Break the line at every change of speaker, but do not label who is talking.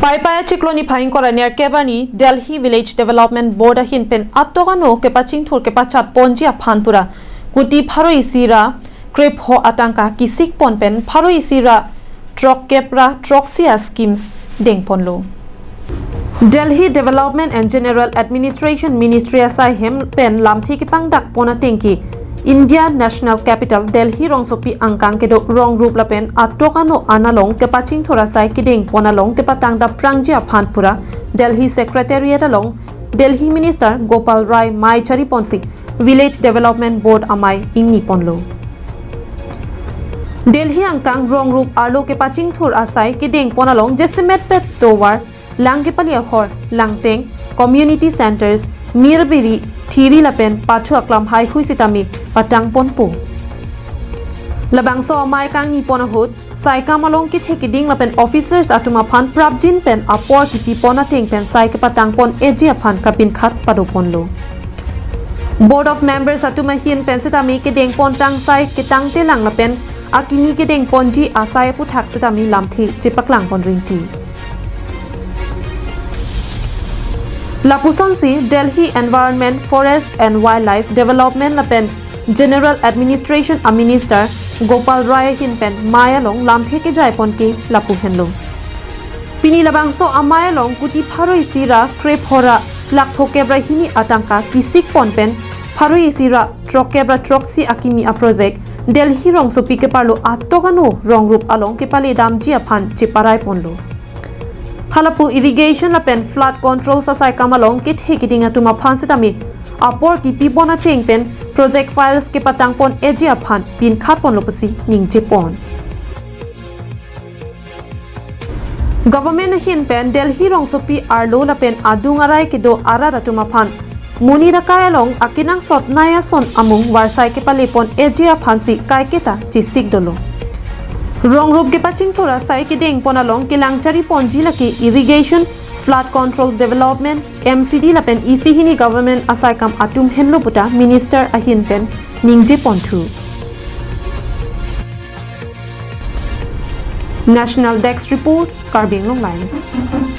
Pai Chikloni Pine Kora near Kebani, Delhi Village Development Board ahin pen atogano kepaching thur kepachat ponjia phanpura kuti Pharo Isi ra krep ho atangka kisik pon pen Pharo Isi ra Throk-kep ra throksi schemes deng ponlo. Delhi Development and General Administration Ministry asai hem pen lamthi ki pangdak pona tengki India National Capital Delhi rong sopi angkang kedo rong rup la pen atokano analong kepaching thora sai kedeng ponalong kepatang da prangjia phanpura Delhi Secretariat along Delhi Minister Gopal Rai Mai Chari Ponsi Village Development Board amai ingni ponlo. Delhi angkang rong rup arlo kepaching thur asai kedeng ponalong jesimet pet towar langkepalia hor langteng community centers mirbiri Thiri lapen pathu aklam hai huisitami patang ponpo. Labang so mai kang ni ponahut sai kamalong kit hekiding lapen officers atuma phan prabjin pen apor kiti pona teng pen sai ke patang pon ejia phan kapin khat pado ponlo. Board of members atuma hin pen setami kedeng pon tang sai ketang te lang lapen akini kedeng ponji asai puthak setami lamthi chipaklang pon ringti. Lapusonsi Delhi Environment, Forest and Wildlife Development lapen General Administration a Minister Gopal Rai hinpen mayalong lamthe ke jai pon ke lapu henlo. Pini labangso amayalong kuti Pharo Isi ra krep hora Throk-kep ra hini atangka kisik pon pen Pharo Isi ra Throk-kep ra throksi akimi a project Delhi rong sopi ke parlo atogano rong rup along ke pale damji aphan chiparai ponlo. Halapu irrigation lapen flood control sa sai kamalong kit hekiding atuma phan setami apor ki pibona teng pen project files ke patang pon ejia phan pin khat pon lopasi ningche pon. Government hin pen Delhi rong sopi arlo lapen adungarai ke do ara ratuma phan muni rakayalong akinang sot naya son amung warsai ke pale pon ejia phan si kai keta chisik dolo. Rong rup ke paching thora sai ke deng ponalong ke langchari ponji laki irrigation flood controls development MCD lapen isi hini government asai kam atum henlo puta minister ahin pen ningje ponthu. National Desk Report Karbing Long Line.